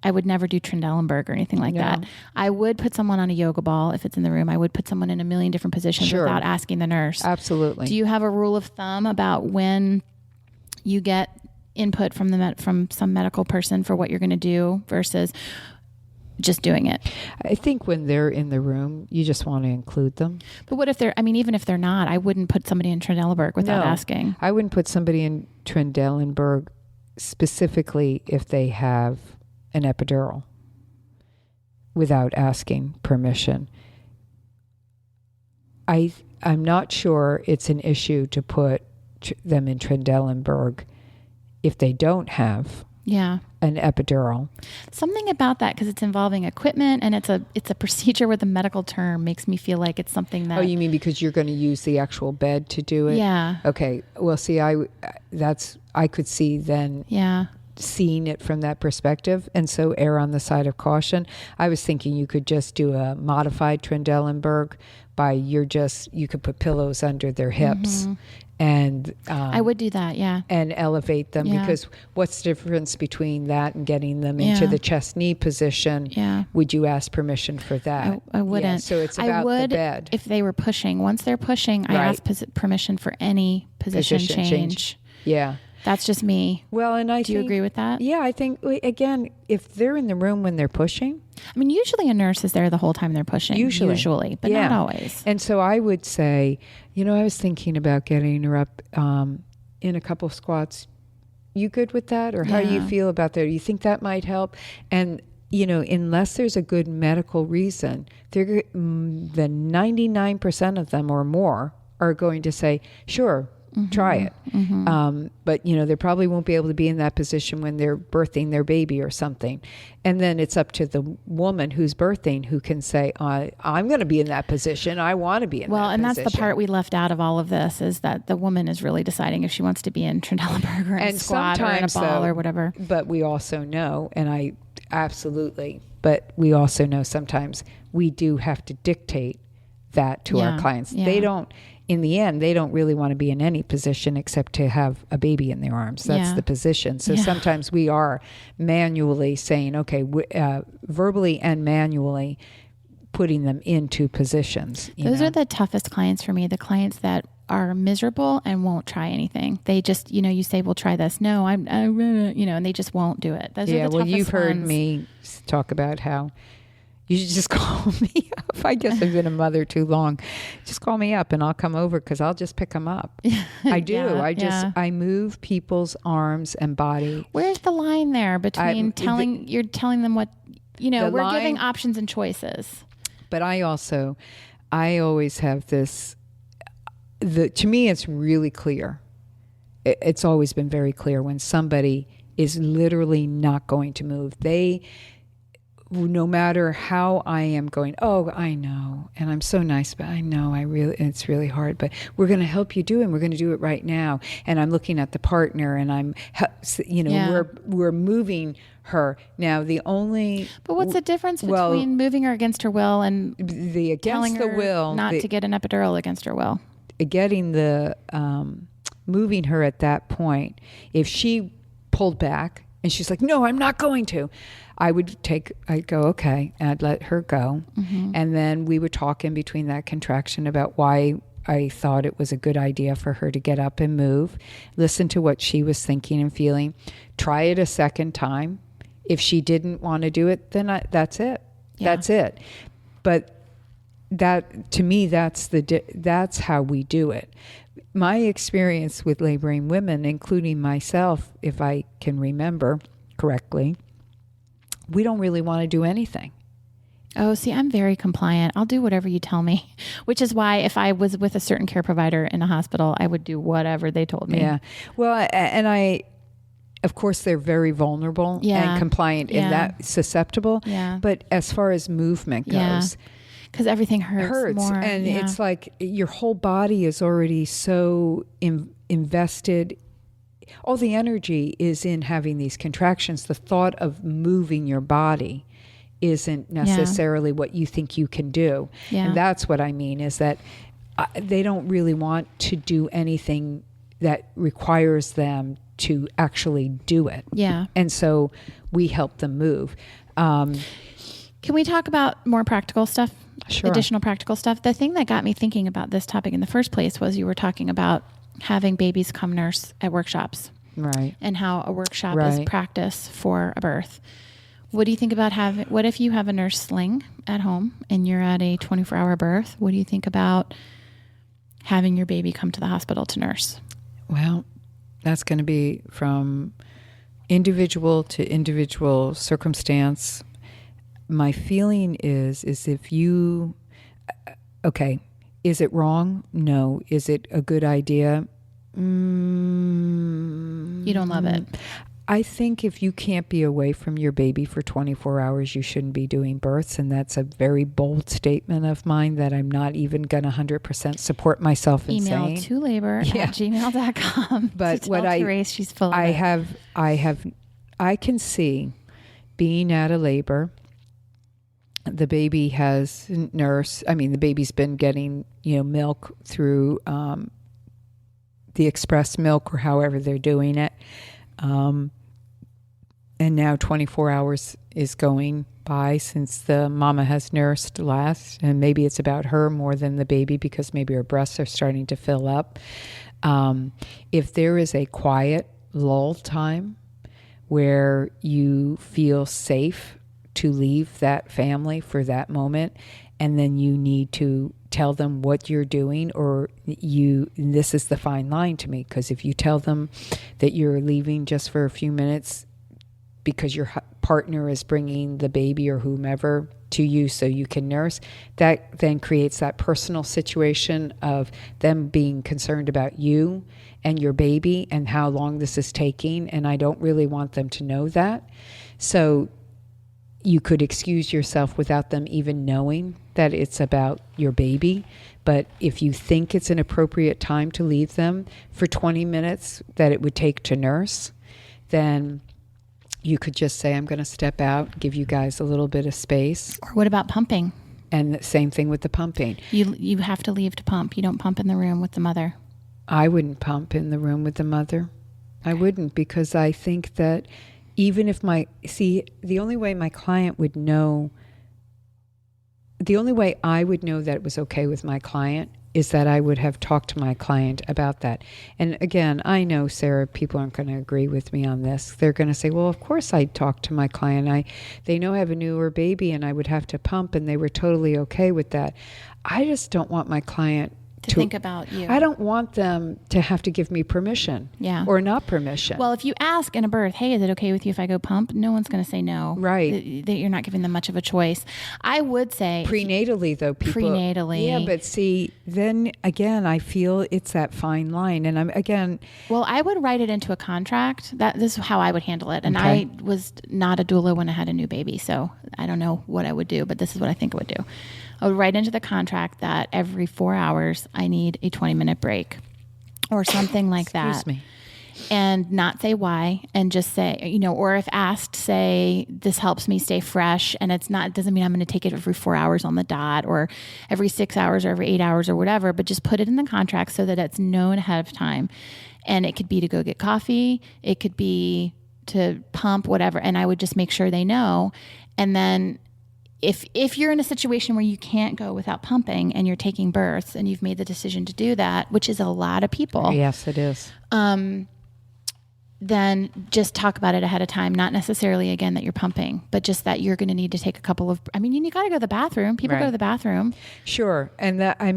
I would never do Trendelenburg or anything like that. I would put someone on a yoga ball if it's in the room. I would put someone in a million different positions without asking the nurse. Absolutely. Do you have a rule of thumb about when you get input from some medical person for what you're going to do versus just doing it? I think when they're in the room, you just want to include them. But what if even if they're not, I wouldn't put somebody in Trendelenburg without asking. I wouldn't put somebody in Trendelenburg specifically if they have an epidural without asking permission. I'm not sure it's an issue to put them in Trendelenburg if they don't have an epidural. Something about that, because it's involving equipment and it's a procedure with a medical term, makes me feel like it's something that... Oh, you mean because you're going to use the actual bed to do it? Yeah. Okay. Well, see, I could see then... Yeah. Seeing it from that perspective, and so err on the side of caution. I was thinking you could just do a modified Trendelenburg you could put pillows under their hips, mm-hmm. and I would do that, and elevate them, because what's the difference between that and getting them into the chest knee position? Yeah. Would you ask permission for that? I wouldn't. Yeah, so it's about the bed. If they were pushing. Once they're pushing, I ask permission for any position change. Yeah. That's just me. Well, and do you agree with that? Yeah, I think, again, if they're in the room when they're pushing. Usually a nurse is there the whole time they're pushing. Usually, but not always. And so I would say, I was thinking about getting her up in a couple of squats. You good with that? Or how do you feel about that? Do you think that might help? And, unless there's a good medical reason, the 99% of them or more are going to say, sure, mm-hmm. Try it. Mm-hmm. But, they probably won't be able to be in that position when they're birthing their baby or something. And then it's up to the woman who's birthing who can say, I'm going to be in that position. I want to be in that position. Well, and that's the part we left out of all of this, is that the woman is really deciding if she wants to be in Trendelenburg or in a squat or in a ball or whatever. But we also know, but we also know sometimes we do have to dictate that to our clients. Yeah. In the end, they don't really want to be in any position except to have a baby in their arms. That's the position. So sometimes we are manually saying, okay, verbally and manually putting them into positions. Those are the toughest clients for me, the clients that are miserable and won't try anything. They just, you say, we'll try this. No, and they just won't do it. Those are the toughest you've heard ones. me talk about how You should just call me up. I guess I've been a mother too long. Just call me up and I'll come over because I'll just pick them up. I do. Yeah, I move people's arms and body. Where's the line there between you're telling them what, we're giving options and choices. But I always have this, to me, it's really clear. It's always been very clear when somebody is literally not going to move. No matter how I am going, oh, I know, and I'm so nice, but I know it's really hard, but we're going to help you do it, and we're going to do it right now. And I'm looking at the partner, and we're moving her. Now, But what's the difference between moving her against her will and telling her not to get an epidural against her will? Getting moving her at that point, if she pulled back and she's like, no, I'm not going to, I'd go, okay, and I'd let her go. Mm-hmm. And then we would talk in between that contraction about why I thought it was a good idea for her to get up and move, listen to what she was thinking and feeling, try it a second time. If she didn't want to do it, then that's it. Yeah. That's it. But that, to me, that's how we do it. My experience with laboring women, including myself, if I can remember correctly, we don't really want to do anything. Oh, see, I'm very compliant. I'll do whatever you tell me, which is why if I was with a certain care provider in a hospital, I would do whatever they told me. Yeah. Well, of course, they're very vulnerable and compliant and that susceptible. Yeah. But as far as movement goes, because everything hurts more. And it's like your whole body is already so invested. All the energy is in having these contractions. The thought of moving your body isn't necessarily what you think you can do. Yeah. And that's what I mean, is that they don't really want to do anything that requires them to actually do it. Yeah. And so we help them move. Can we talk about more practical stuff? Sure. Additional practical stuff? The thing that got me thinking about this topic in the first place was you were talking about having babies come nurse at workshops. Right. And how a workshop is practice for a birth. What do you think about what if you have a nurse sling at home and you're at a 24-hour birth? What do you think about having your baby come to the hospital to nurse? Well, that's going to be from individual to individual circumstance. My feeling is if you, is it wrong? No. Is it a good idea? You don't love it. I think if you can't be away from your baby for 24 hours, you shouldn't be doing births. And that's a very bold statement of mine that I'm not even going to 100% support myself in saying. Email to labor@gmail.com. But what ToRAISE, she's full of it. I can see being at a labor. The baby has the baby's been getting, milk through the express milk or however they're doing it. And now 24 hours is going by since the mama has nursed last, and maybe it's about her more than the baby because maybe her breasts are starting to fill up. If there is a quiet lull time where you feel safe to leave that family for that moment, and then you need to tell them what you're doing, this is the fine line to me, because if you tell them that you're leaving just for a few minutes because your partner is bringing the baby or whomever to you so you can nurse, that then creates that personal situation of them being concerned about you and your baby and how long this is taking, and I don't really want them to know that. So you could excuse yourself without them even knowing that it's about your baby. But if you think it's an appropriate time to leave them for 20 minutes that it would take to nurse, then you could just say, I'm going to step out, give you guys a little bit of space. Or what about pumping? And the same thing with the pumping. You have to leave to pump. You don't pump in the room with the mother. I wouldn't pump in the room with the mother. I wouldn't, because I think that even if the only way my client would know, the only way I would know that it was okay with my client is that I would have talked to my client about that. And again, I know, Sarah, people aren't going to agree with me on this. They're going to say, well, of course I'd talk to my client. They know I have a newer baby and I would have to pump, and they were totally okay with that. I just don't want my client to think about you. I don't want them to have to give me permission or not permission. Well, if you ask in a birth, hey, is it okay with you if I go pump? No one's going to say no. Right. You're not giving them much of a choice. I would say... Prenatally, though, people... Prenatally. Yeah, but see, then again, I feel it's that fine line. And I'm, again... Well, I would write it into a contract. This is how I would handle it. And okay. I was not a doula when I had a new baby, so I don't know what I would do, but this is what I think I would do. I would write into the contract that every 4 hours I need a 20-minute break or something like that. Excuse me. And not say why, and just say, or if asked, say, this helps me stay fresh. And it doesn't mean I'm going to take it every 4 hours on the dot or every 6 hours or every 8 hours or whatever, but just put it in the contract so that it's known ahead of time. And it could be to go get coffee. It could be to pump, whatever. And I would just make sure they know. And then if you're in a situation where you can't go without pumping and you're taking births and you've made the decision to do that, which is a lot of people. Yes, it is. Then just talk about it ahead of time. Not necessarily, again, that you're pumping, but just that you're going to need to take a couple of, you got to go to the bathroom. People go to the bathroom. Sure. And that, I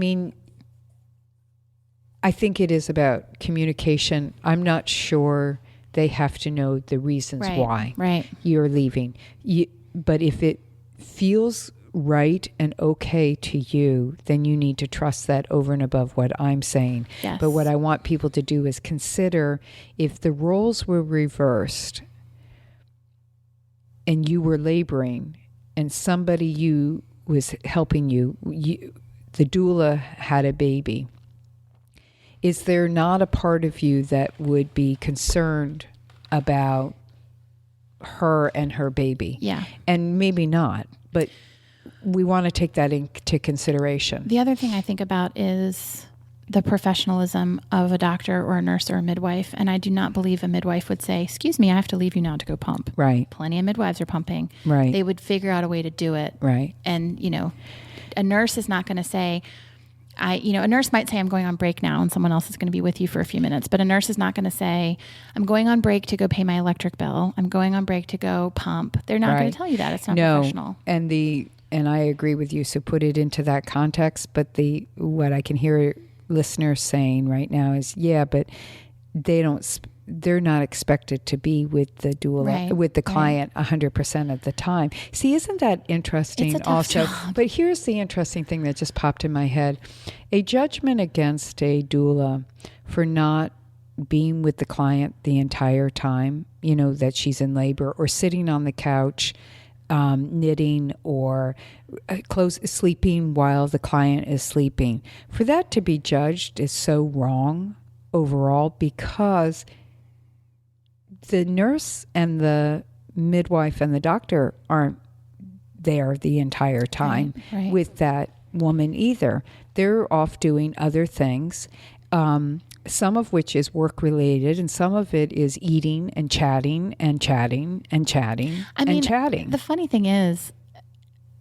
think it is about communication. I'm not sure they have to know the reasons why you're leaving. But if it feels right and okay to you, then you need to trust that over and above what I'm saying. Yes. But what I want people to do is consider, if the roles were reversed and you were laboring and somebody you was helping you, the doula had a baby, is there not a part of you that would be concerned about her and her baby? Yeah. And maybe not, but we want to take that into consideration. The other thing I think about is the professionalism of a doctor or a nurse or a midwife. And I do not believe a midwife would say, excuse me, I have to leave you now to go pump. Right. Plenty of midwives are pumping. Right. They would figure out a way to do it. Right. And, a nurse is not going to say, a nurse might say, I'm going on break now, and someone else is going to be with you for a few minutes. But a nurse is not going to say, I'm going on break to go pay my electric bill. I'm going on break to go pump. They're not going to tell you that. It's not professional. And I agree with you. So put it into that context. But what I can hear listeners saying right now is, but they're not expected to be with the doula, with the client 100% of the time. See, isn't that interesting? It's a tough job. But here's the interesting thing that just popped in my head. A judgment against a doula for not being with the client the entire time, that she's in labor, or sitting on the couch, knitting, or sleeping while the client is sleeping. For that to be judged is so wrong overall, because the nurse and the midwife and the doctor aren't there the entire time with that woman either. They're off doing other things, some of which is work related, and some of it is eating and chatting and chatting and chatting and chatting. The funny thing is,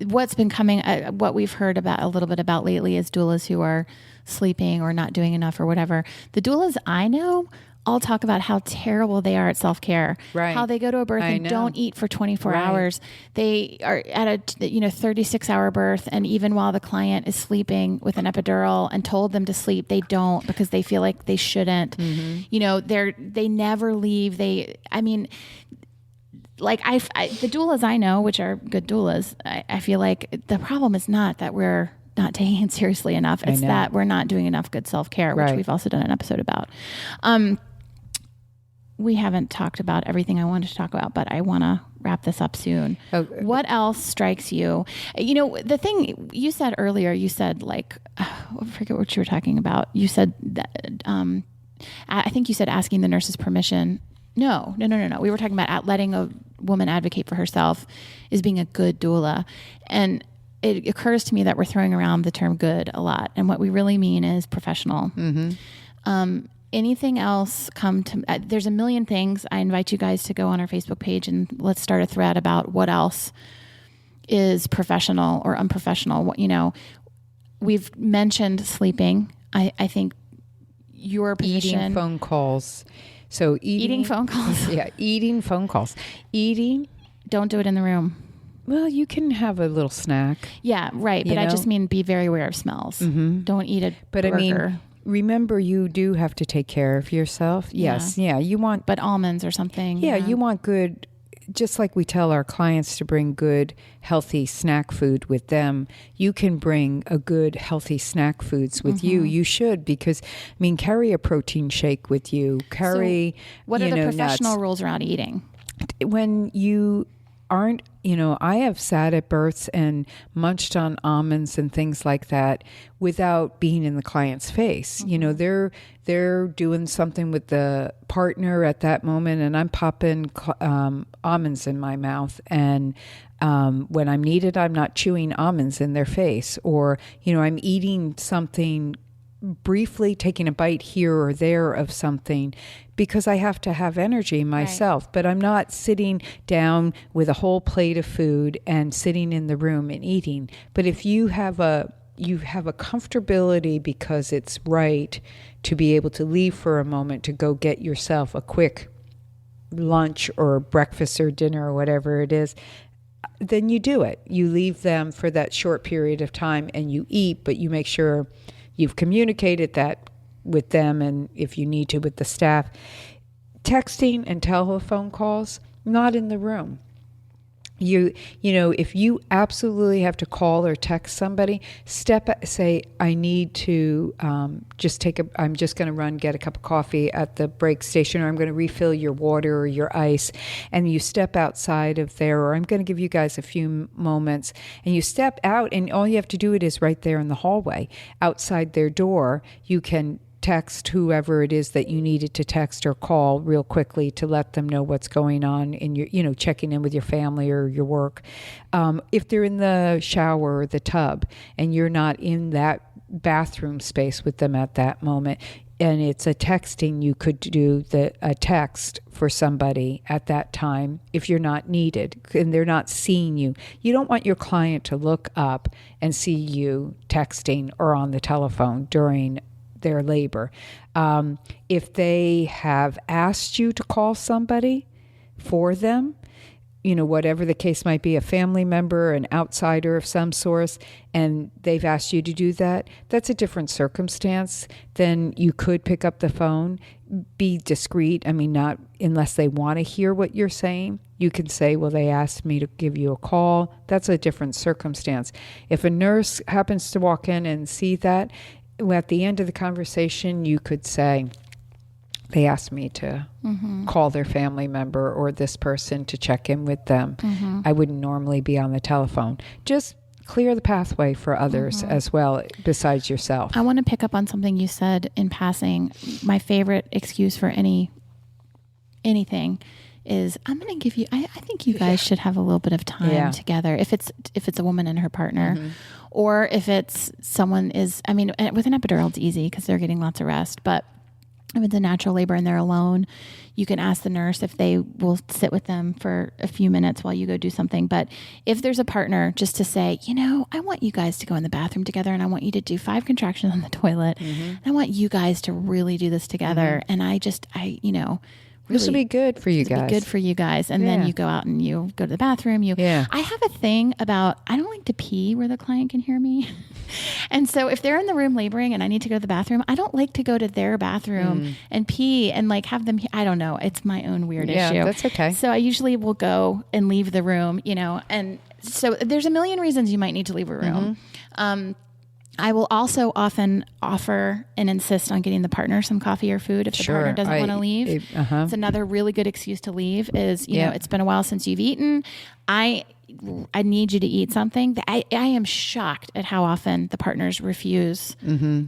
what's been coming, what we've heard about a little bit about lately is doulas who are sleeping or not doing enough or whatever. The doulas I know all talk about how terrible they are at self-care, how they go to a birth and don't eat for 24 hours. They are at a 36-hour birth, and even while the client is sleeping with an epidural and told them to sleep, they don't, because they feel like they shouldn't. Mm-hmm. They never leave. The doulas I know, which are good doulas, I feel like the problem is not that we're not taking it seriously enough. It's that we're not doing enough good self-care, which we've also done an episode about. We haven't talked about everything I wanted to talk about, but I want to wrap this up soon. Okay. What else strikes you? The thing you said earlier, I forget what you were talking about. You said that, I think you said asking the nurse's permission. No. We were talking about letting a woman advocate for herself is being a good doula. And it occurs to me that we're throwing around the term good a lot. And what we really mean is professional. Mm-hmm. Anything else there's a million things. I invite you guys to go on our Facebook page and let's start a thread about what else is professional or unprofessional. we've mentioned sleeping. I think your position. Eating phone calls. So eating phone calls. Yeah, eating phone calls. Eating. Don't do it in the room. Well, you can have a little snack. Yeah, right. But I just mean be very aware of smells. Mm-hmm. Don't eat a burger. I mean, remember, you do have to take care of yourself. Yes. Yeah. You want. But almonds or something. Yeah. You want good, just like we tell our clients to bring good, healthy snack food with them. You can bring a good, healthy snack foods with you. You should, because, I mean, carry a protein shake with you. Carry, what are the professional nuts. rules around eating? When you aren't, I have sat at births and munched on almonds and things like that without being in the client's face. They're doing something with the partner at that moment, and I'm popping almonds in my mouth. And when I'm needed, I'm not chewing almonds in their face. Or, I'm eating something, briefly taking a bite here or there of something, because I have to have energy myself. Right. But I'm not sitting down with a whole plate of food and sitting in the room and eating. But if you have a comfortability, because it's right to be able to leave for a moment to go get yourself a quick lunch or breakfast or dinner or whatever it is, then you do it. You leave them for that short period of time and you eat, but you make sure you've communicated that with them, and if you need to, with the staff. Texting and telephone calls, not in the room. If you absolutely have to call or text somebody, say, I need to I'm just going to run, get a cup of coffee at the break station, or I'm going to refill your water or your ice. And you step outside of there, or I'm going to give you guys a few moments, and you step out, and all you have to do it is right there in the hallway outside their door. You can text whoever it is that you needed to text or call real quickly to let them know what's going on in your, checking in with your family or your work. If they're in the shower or the tub and you're not in that bathroom space with them at that moment, and it's a texting, you could do a text for somebody at that time if you're not needed and they're not seeing you. You don't want your client to look up and see you texting or on the telephone during their labor. If they have asked you to call somebody for them, whatever the case might be, a family member, an outsider of some source, and they've asked you to do that, that's a different circumstance. Then you could pick up the phone, be discreet. I mean, not unless they want to hear what you're saying. You can say, well, they asked me to give you a call. That's a different circumstance. If a nurse happens to walk in and see that, at the end of the conversation, you could say, they asked me to call their family member or this person to check in with them. I wouldn't normally be on the telephone. Just clear the pathway for others as well, besides yourself. I want to pick up on something you said in passing. My favorite excuse for anything is, I'm going to give you, I think you guys should have a little bit of time together. If it's a woman and her partner, or if it's someone with an epidural, it's easy because they're getting lots of rest. But if it's a natural labor and they're alone, you can ask the nurse if they will sit with them for a few minutes while you go do something. But if there's a partner, just to say, I want you guys to go in the bathroom together, and I want you to do 5 contractions on the toilet. And I want you guys to really do this together. And really, this will be good for you guys. Be good for you guys. And then you go out and you go to the bathroom. I have a thing about, I don't like to pee where the client can hear me. And so if they're in the room laboring and I need to go to the bathroom, I don't like to go to their bathroom and pee and have them, I don't know. It's my own weird issue. Yeah, that's okay. So I usually will go and leave the room, and so there's a million reasons you might need to leave a room. I will also often offer and insist on getting the partner some coffee or food if the partner doesn't want to leave. It's another really good excuse to leave is, it's been a while since you've eaten. I need you to eat something. I am shocked at how often the partners refuse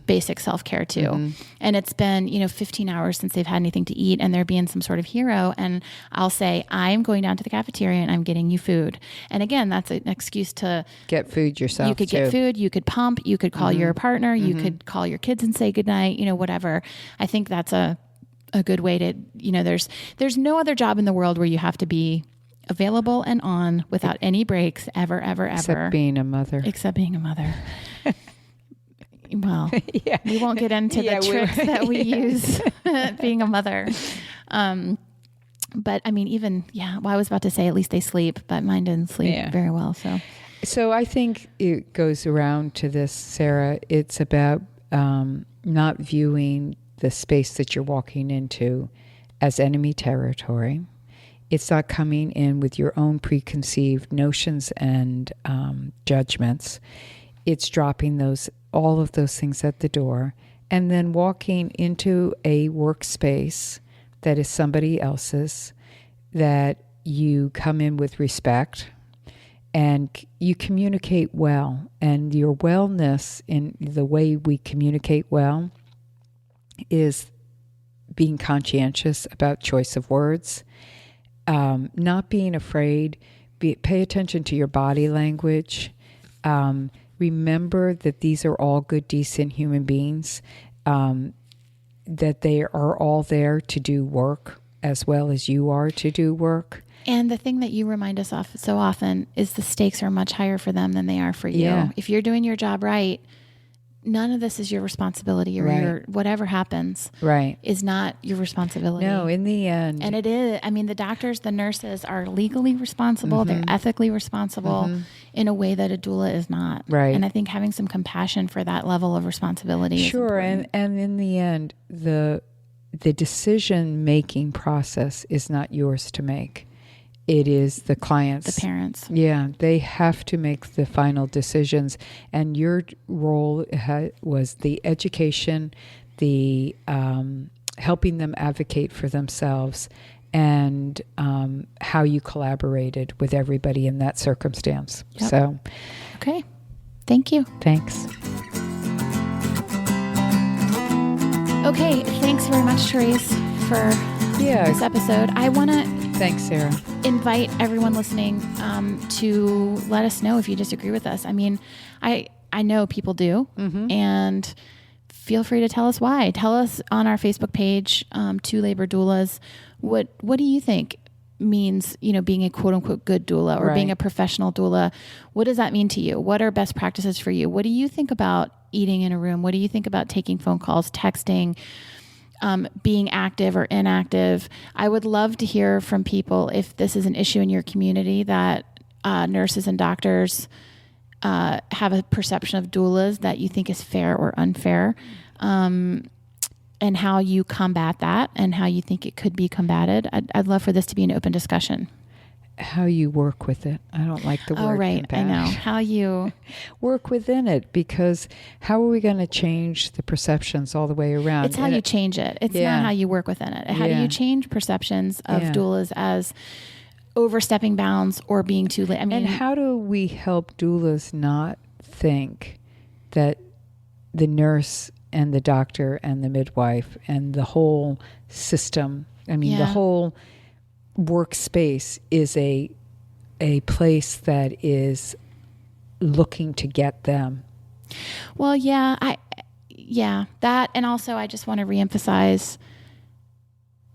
basic self-care too. And it's been, 15 hours since they've had anything to eat and they're being some sort of hero. And I'll say, I'm going down to the cafeteria and I'm getting you food. And again, that's an excuse to get food yourself. You could get food, you could pump, you could call your partner, you could call your kids and say goodnight, whatever. I think that's a good way to, there's no other job in the world where you have to be available and on without any breaks ever. Except being a mother. Well, Yeah. we won't get into Yeah, the tricks that we use being a mother. But I mean, well, I was about to say at least they sleep, but mine didn't sleep very well. So I think it goes around to this, Sarah. It's about not viewing the space that you're walking into as enemy territory. It's not coming in with your own preconceived notions and judgments. It's dropping all of those things at the door and then walking into a workspace that is somebody else's, that you come in with respect and you communicate well. And your wellness in the way we communicate well is being conscientious about choice of words, not being afraid, pay attention to your body language. Remember that these are all good, decent human beings, that they are all there to do work as well as you are to do work. And the thing that you remind us of so often is the stakes are much higher for them than they are for you. Yeah. If you're doing your job right, none of this is your responsibility, or your whatever happens is not your responsibility. No, in the end. And it is. I mean, the doctors, the nurses are legally responsible. They're ethically responsible in a way that a doula is not. Right. And I think having some compassion for that level of responsibility is important. And in the end, the decision-making process is not yours to make. It is the client's. The parents. Yeah, they have to make the final decisions. And your role was the education, the helping them advocate for themselves, and how you collaborated with everybody in that circumstance. Yep. So, okay. Thank you. Thanks. Okay. Thanks very much, Therèse, for this episode. I want to Thanks, Sarah. invite everyone listening to let us know if you disagree with us. I mean, I know people do, and feel free to tell us why. Tell us on our Facebook page, Two Labor Doulas, what do you think means, being a quote unquote good doula or being a professional doula? What does that mean to you? What are best practices for you? What do you think about eating in a room? What do you think about taking phone calls, texting, being active or inactive? I would love to hear from people if this is an issue in your community that nurses and doctors have a perception of doulas that you think is fair or unfair, and how you combat that and how you think it could be combated. I'd love for this to be an open discussion. How you work with it. I don't like the word combat. I know. How you work within it, because how are we going to change the perceptions all the way around? It's how you change it. It's not how you work within it. How do you change perceptions of doulas as overstepping bounds or being too late? I mean, and how do we help doulas not think that the nurse and the doctor and the midwife and the whole system, the whole workspace is a place that is looking to get them? Well, that, and also I just want to reemphasize,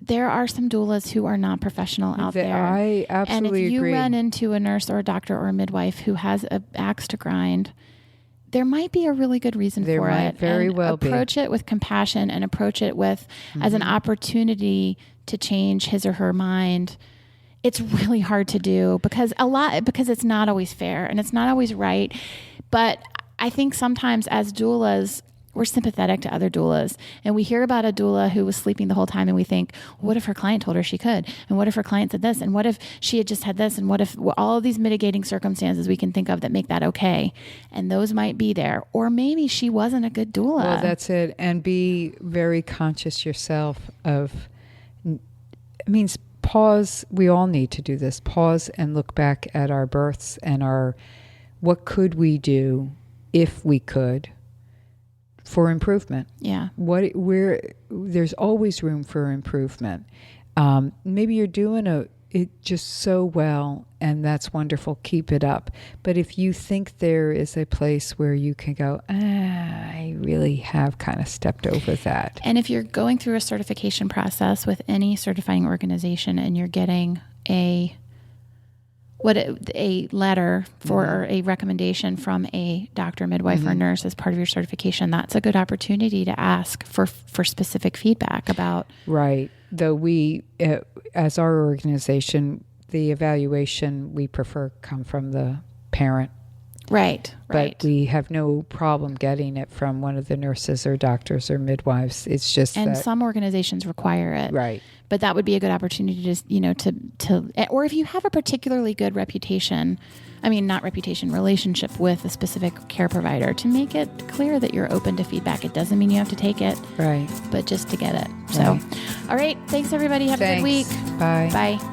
there are some doulas who are not professional out there. I absolutely agree. And if you run into a nurse or a doctor or a midwife who has an axe to grind, there might be a really good reason for it. Very well be. Approach it with compassion and approach it with as an opportunity to change his or her mind. It's really hard to do because it's not always fair and it's not always right. But I think sometimes as doulas, we're sympathetic to other doulas, and we hear about a doula who was sleeping the whole time, and we think, what if her client told her she could? And what if her client said this? And what if she had just had this? And what if all of these mitigating circumstances we can think of that make that okay? And those might be there. Or maybe she wasn't a good doula. Well, that's it. And be very conscious yourself of, pause. We all need to do this. Pause and look back at our births and what could we do if we could for improvement. Yeah. There's always room for improvement. Maybe you're doing it just so well, and that's wonderful. Keep it up. But if you think there is a place where you can go, I really have kind of stepped over that. And if you're going through a certification process with any certifying organization and you're getting a letter for or a recommendation from a doctor, midwife, or nurse as part of your certification, that's a good opportunity to ask for specific feedback about. Right. Though we, as our organization, the evaluation we prefer come from the parent. Right. But we have no problem getting it from one of the nurses or doctors or midwives. It's just and some organizations require it. Right. But that would be a good opportunity to or if you have a particularly good relationship with a specific care provider, to make it clear that you're open to feedback. It doesn't mean you have to take it. Right. But just to get it. So, all right. Thanks, everybody. Have a good week. Bye. Bye.